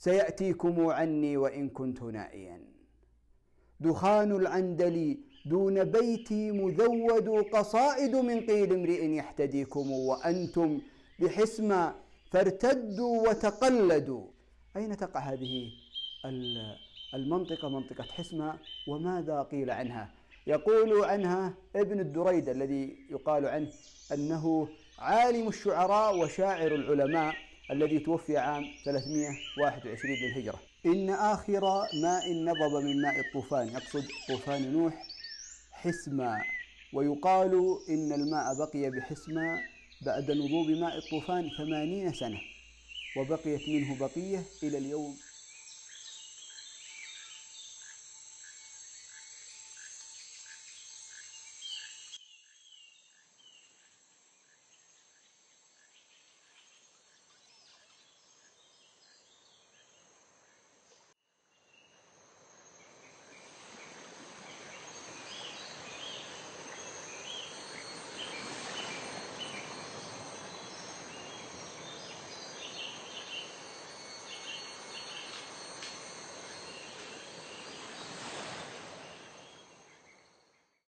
سيأتيكم عني وإن كنت نائيا. دخان العندل دون بيتي مذود قصائد من قيل امرئ يحتديكم وأنتم بحسمى فارتدوا وتقلدوا. أين تقع هذه المنطقة، منطقة حسمى، وماذا قيل عنها؟ يقول عنها ابن الدريد الذي يقال عنه أنه عالم الشعراء وشاعر العلماء الذي توفي عام 321 للهجرة: إن آخر ماء نضب من ماء الطوفان، يقصد طوفان نوح، حسمى، ويقال إن الماء بقي بحسمى بعد نضوب ماء الطوفان 80 سنة، وبقيت منه بقية إلى اليوم.